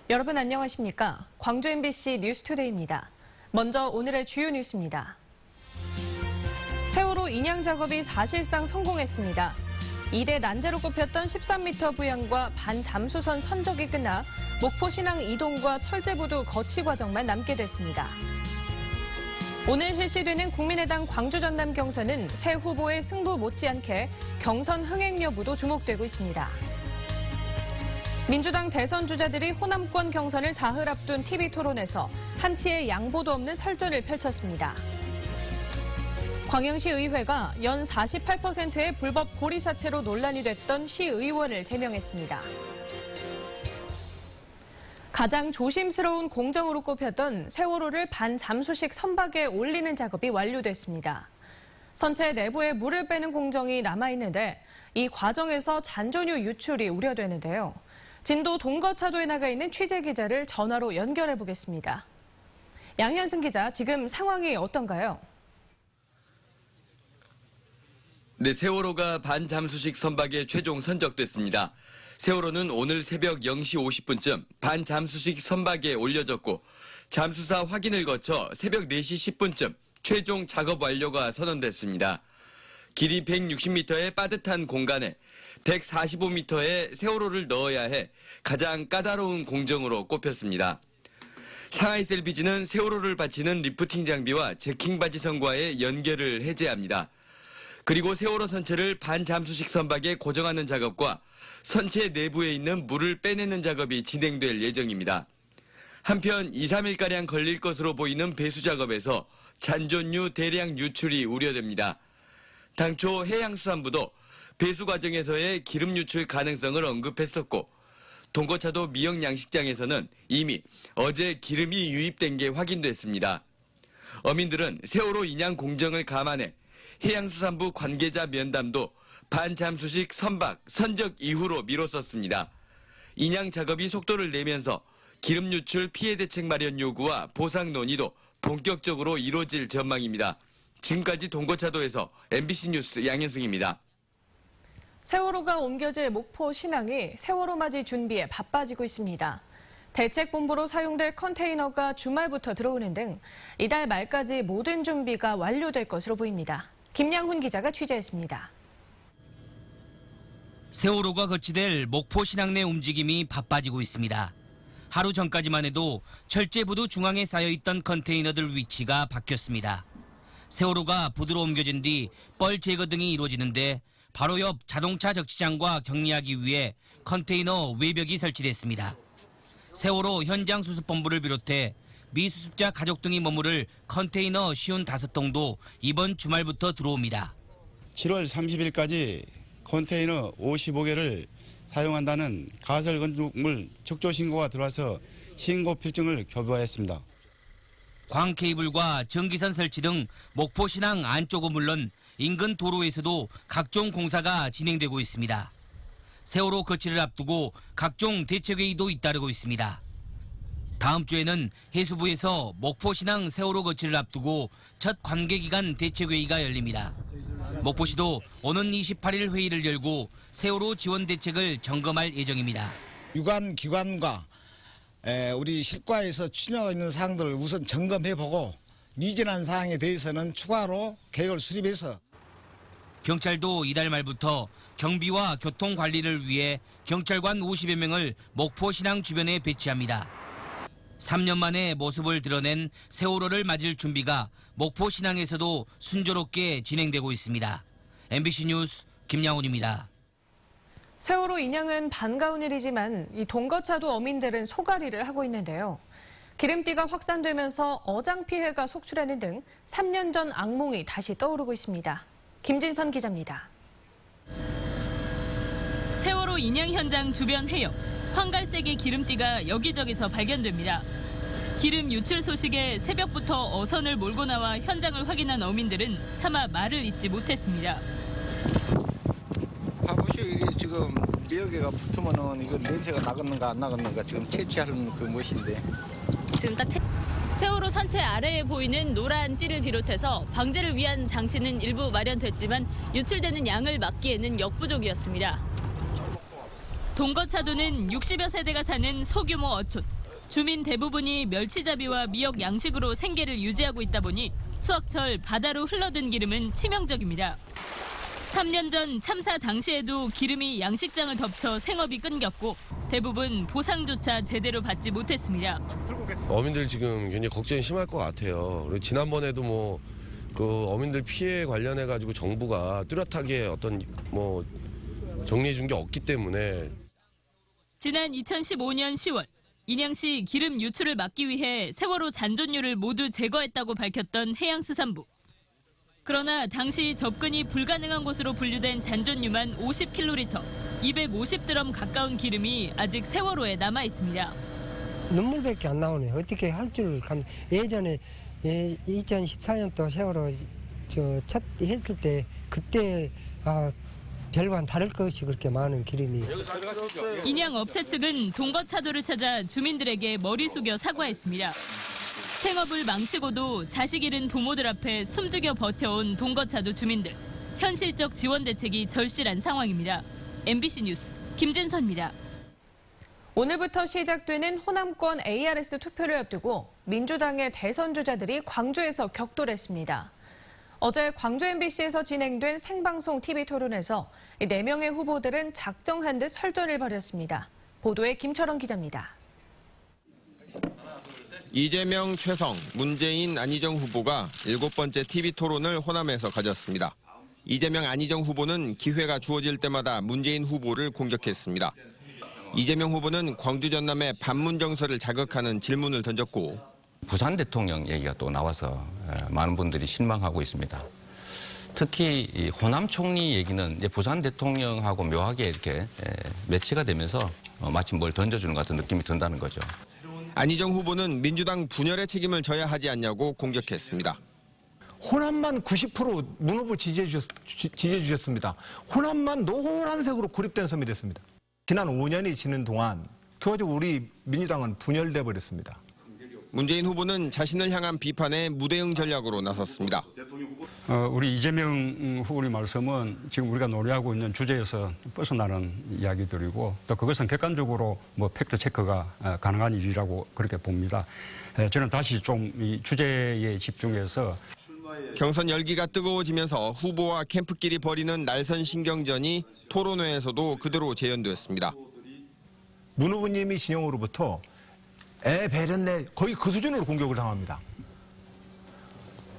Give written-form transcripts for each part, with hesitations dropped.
여러분 안녕하십니까? 광주 MBC 뉴스투데이입니다. 먼저 오늘의 주요 뉴스입니다. 세월호 인양 작업이 사실상 성공했습니다. 2대 난제로 꼽혔던 13m 부양과 반잠수선 선적이 끝나 목포 신항 이동과 철제부두 거치 과정만 남게 됐습니다. 오늘 실시되는 국민의당 광주 전남 경선은 새 후보의 승부 못지않게 경선 흥행 여부도 주목되고 있습니다. 민주당 대선 주자들이 호남권 경선을 사흘 앞둔 TV토론에서 한치의 양보도 없는 설전을 펼쳤습니다. 광양시 의회가 연 48%의 불법 고리사채로 논란이 됐던 시의원을 제명했습니다. 가장 조심스러운 공정으로 꼽혔던 세월호를 반잠수식 선박에 올리는 작업이 완료됐습니다. 선체 내부에 물을 빼는 공정이 남아있는데 이 과정에서 잔존유 유출이 우려되는데요. 진도 동거차도에 나가 있는 취재기자를 전화로 연결해 보겠습니다. 양현승 기자, 지금 상황이 어떤가요? 네, 세월호가 반잠수식 선박에 최종 선적됐습니다. 세월호는 오늘 새벽 0시 50분쯤 반잠수식 선박에 올려졌고 잠수사 확인을 거쳐 새벽 4시 10분쯤 최종 작업 완료가 선언됐습니다. 길이 160m의 빠듯한 공간에 145m의 세월호를 넣어야 해 가장 까다로운 공정으로 꼽혔습니다. 상하이 셀비지는 세월호를 받치는 리프팅 장비와 제킹 바지선과의 연결을 해제합니다. 그리고 세월호 선체를 반잠수식 선박에 고정하는 작업과 선체 내부에 있는 물을 빼내는 작업이 진행될 예정입니다. 한편 2, 3일가량 걸릴 것으로 보이는 배수 작업에서 잔존유 대량 유출이 우려됩니다. 당초 해양수산부도 배수 과정에서의 기름 유출 가능성을 언급했었고 동거차도 미역 양식장에서는 이미 어제 기름이 유입된 게 확인됐습니다. 어민들은 세월호 인양 공정을 감안해 해양수산부 관계자 면담도 반잠수식 선박 선적 이후로 미뤘었습니다. 인양 작업이 속도를 내면서 기름 유출 피해 대책 마련 요구와 보상 논의도 본격적으로 이뤄질 전망입니다. 지금까지 동거차도에서 MBC 뉴스 양현승입니다. 세월호가 옮겨질 목포 신항이 세월호 맞이 준비에 바빠지고 있습니다. 대책본부로 사용될 컨테이너가 주말부터 들어오는 등 이달 말까지 모든 준비가 완료될 것으로 보입니다. 김양훈 기자가 취재했습니다. 세월호가 거치될 목포 신항 내 움직임이 바빠지고 있습니다. 하루 전까지만 해도 철제부두 중앙에 쌓여있던 컨테이너들 위치가 바뀌었습니다. 세월호가 부두로 옮겨진 뒤 뻘 제거 등이 이루어지는데 바로 옆 자동차 적시장과 격리하기 위해 컨테이너 외벽이 설치됐습니다. 세월호 현장 수습본부를 비롯해 미수습자 가족 등이 머무를 컨테이너 55통도 이번 주말부터 들어옵니다. 7월 30일까지 컨테이너 55개를 사용한다는 가설 건축물 축조 신고가 들어와서 신고 필증을 교부하였습니다. 광 케이블과 전기선 설치 등 목포 신항 안쪽은 물론 인근 도로에서도 각종 공사가 진행되고 있습니다. 세월호 거치를 앞두고 각종 대책회의도 잇따르고 있습니다. 다음 주에는 해수부에서 목포 신항 세월호 거치를 앞두고 첫 관계기관 대책회의가 열립니다. 목포시도 오는 28일 회의를 열고 세월호 지원 대책을 점검할 예정입니다. 유관 기관과 우리 실과에서 추진하고 있는 사항들을 우선 점검해보고 미진한 사항에 대해서는 추가로 계획을 수립해서 경찰도 이달 말부터 경비와 교통 관리를 위해 경찰관 50여 명을 목포 신항 주변에 배치합니다. 3년 만에 모습을 드러낸 세월호를 맞을 준비가 목포 신항에서도 순조롭게 진행되고 있습니다. MBC 뉴스 김양훈입니다. 세월호 인양은 반가운 일이지만 이 동거차도 어민들은 소가리를 하고 있는데요. 기름띠가 확산되면서 어장 피해가 속출하는 등 3년 전 악몽이 다시 떠오르고 있습니다. 김진선 기자입니다. 세월호 인양 현장 주변 해역, 황갈색의 기름띠가 여기저기서 발견됩니다. 기름 유출 소식에 새벽부터 어선을 몰고 나와 현장을 확인한 어민들은 차마 말을 잇지 못했습니다. 봐보시오, 이게 지금 미역에가 붙으면은 이거 냄새가 나겠는가 안 나겠는가 지금 채취하는 그 멋인데. 지금 딱 세월호 선체 아래에 보이는 노란 띠를 비롯해서 방제를 위한 장치는 일부 마련됐지만 유출되는 양을 막기에는 역부족이었습니다. 동거차도는 60여 세대가 사는 소규모 어촌. 주민 대부분이 멸치잡이와 미역 양식으로 생계를 유지하고 있다 보니 수확철 바다로 흘러든 기름은 치명적입니다. 3년 전 참사 당시에도 기름이 양식장을 덮쳐 생업이 끊겼고 대부분 보상조차 제대로 받지 못했습니다. 어민들 지금 굉장히 걱정이 심할 것 같아요. 그리고 지난번에도 그 어민들 피해 관련해 가지고 정부가 뚜렷하게 어떤 정리해 준 게 없기 때문에. 지난 2015년 10월 인양시 기름 유출을 막기 위해 세월호 잔존류를 모두 제거했다고 밝혔던 해양수산부. 그러나 당시 접근이 불가능한 곳으로 분류된 잔존류만 50kl, 250드럼 가까운 기름이 아직 세월호에 남아 있습니다. 눈물밖에 안 나오네. 어떻게 할 줄 예전에 2014년도 세월호 첫 했을 때 그때 별과는 다를 것 없이 그렇게 많은 기름이. 인양 업체 측은 동거차도를 찾아 주민들에게 머리 숙여 사과했습니다. 생업을 망치고도 자식 잃은 부모들 앞에 숨죽여 버텨온 동거차도 주민들. 현실적 지원 대책이 절실한 상황입니다. MBC 뉴스 김진선입니다. 오늘부터 시작되는 호남권 ARS 투표를 앞두고 민주당의 대선 주자들이 광주에서 격돌했습니다. 어제 광주 MBC에서 진행된 생방송 TV 토론에서 4명의 후보들은 작정한 듯 설전을 벌였습니다. 보도에 김철원 기자입니다. 이재명, 최성, 문재인, 안희정 후보가 7번째 TV 토론을 호남에서 가졌습니다. 이재명, 안희정 후보는 기회가 주어질 때마다 문재인 후보를 공격했습니다. 이재명 후보는 광주 전남의 반문 정서를 자극하는 질문을 던졌고 부산 대통령 얘기가 또 나와서 많은 분들이 실망하고 있습니다. 특히 이 호남 총리 얘기는 이제 부산 대통령하고 묘하게 이렇게 매치가 되면서 마치 뭘 던져주는 것 같은 느낌이 든다는 거죠. 안희정 후보는 민주당 분열의 책임을 져야 하지 않냐고 공격했습니다. 호남만 90% 문 후보 지지해 주셨습니다. 호남만 노란색으로 고립된 섬이 됐습니다. 지난 5년이 지난 동안 결과적으로 우리 민주당은 분열돼 버렸습니다. 문재인 후보는 자신을 향한 비판에 무대응 전략으로 나섰습니다. 우리 이재명 후보의 말씀은 지금 우리가 논의하고 있는 주제에서 벗어나는 이야기들이고 또 그것은 객관적으로 팩트 체크가 가능한 일이라고 그렇게 봅니다. 저는 다시 좀 이 주제에 집중해서 경선 열기가 뜨거워지면서 후보와 캠프끼리 벌이는 날선 신경전이 토론회에서도 그대로 재현되었습니다. 문 후보님이 진영으로부터 배렸네 거의 그 수준으로 공격을 당합니다.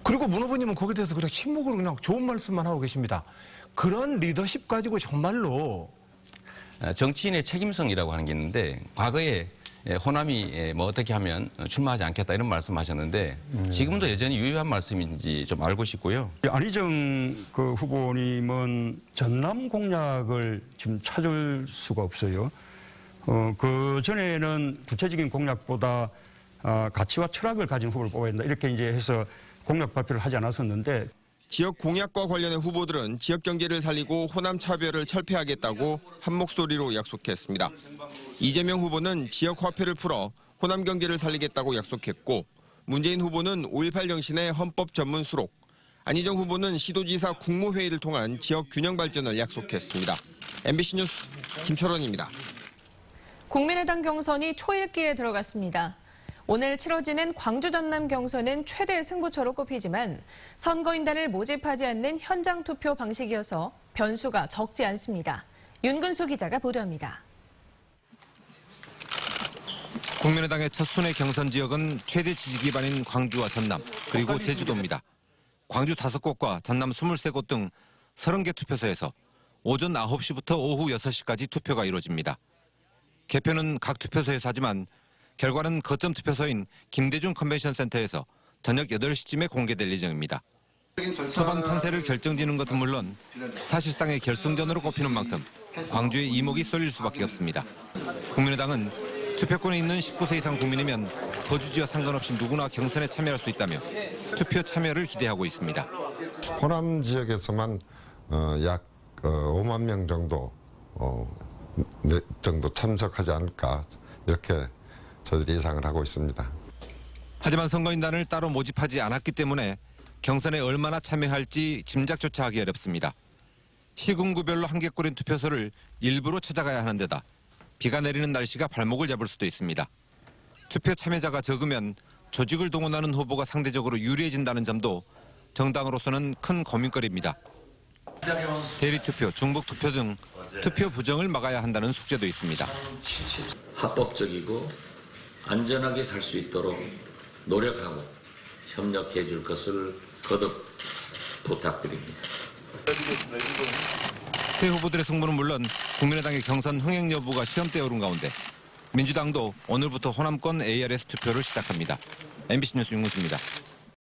그리고 문 후보님은 거기에 대해서 그냥 침묵으로 그냥 좋은 말씀만 하고 계십니다. 그런 리더십 가지고 정말로 정치인의 책임성이라고 하는 게 있는데 과거에 호남이 어떻게 하면 출마하지 않겠다 이런 말씀하셨는데 지금도 여전히 유효한 말씀인지 좀 알고 싶고요. 안희정 후보님은 전남 공약을 지금 찾을 수가 없어요. 그 전에는 구체적인 공약보다 가치와 철학을 가진 후보를 뽑아야 된다 이렇게 이제 해서 공약 발표를 하지 않았었는데 지역 공약과 관련해 후보들은 지역 경제를 살리고 호남 차별을 철폐하겠다고 한 목소리로 약속했습니다. 이재명 후보는 지역 화폐를 풀어 호남 경제를 살리겠다고 약속했고 문재인 후보는 5.18 정신의 헌법 전문 수록, 안희정 후보는 시도지사 국무회의를 통한 지역 균형 발전을 약속했습니다. MBC 뉴스 김철원입니다. 국민의당 경선이 초읽기에 들어갔습니다. 오늘 치러지는 광주 전남 경선은 최대 승부처로 꼽히지만 선거인단을 모집하지 않는 현장 투표 방식이어서 변수가 적지 않습니다. 윤근수 기자가 보도합니다. 국민의당의 첫 순회 경선 지역은 최대 지지 기반인 광주와 전남, 그리고 제주도입니다. 광주 5곳과 전남 23곳 등 30개 투표소에서 오전 9시부터 오후 6시까지 투표가 이루어집니다. 개표는 각 투표소에서 하지만 결과는 거점 투표소인 김대중 컨벤션 센터에서 저녁 8시쯤에 공개될 예정입니다. 초반 판세를 결정지는 것은 물론 사실상의 결승전으로 꼽히는 만큼 광주에 이목이 쏠릴 수밖에 없습니다. 국민의당은 투표권이 있는 19세 이상 국민이면 거주지와 상관없이 누구나 경선에 참여할 수 있다며 투표 참여를 기대하고 있습니다. 호남 지역에서만 약 5만 명 정도 참석하지 않을까 이렇게 저희들이 예상을 하고 있습니다. 하지만 선거인단을 따로 모집하지 않았기 때문에 경선에 얼마나 참여할지 짐작조차 하기 어렵습니다. 시군구별로 한개꼴인 투표소를 일부러 찾아가야 하는 데다 비가 내리는 날씨가 발목을 잡을 수도 있습니다. 투표 참여자가 적으면 조직을 동원하는 후보가 상대적으로 유리해진다는 점도 정당으로서는 큰 고민거리입니다. 대리투표, 중복투표 등 투표 부정을 막아야 한다는 숙제도 있습니다. 합법적이고 안전하게 갈 수 있도록 노력하고 협력해 줄 것을 거듭 부탁드립니다. 새 후보들의 승부는 물론 국민의당의 경선 흥행 여부가 시험대에 오른 가운데 민주당도 오늘부터 호남권 ARS 투표를 시작합니다. MBC 뉴스 윤문수입니다.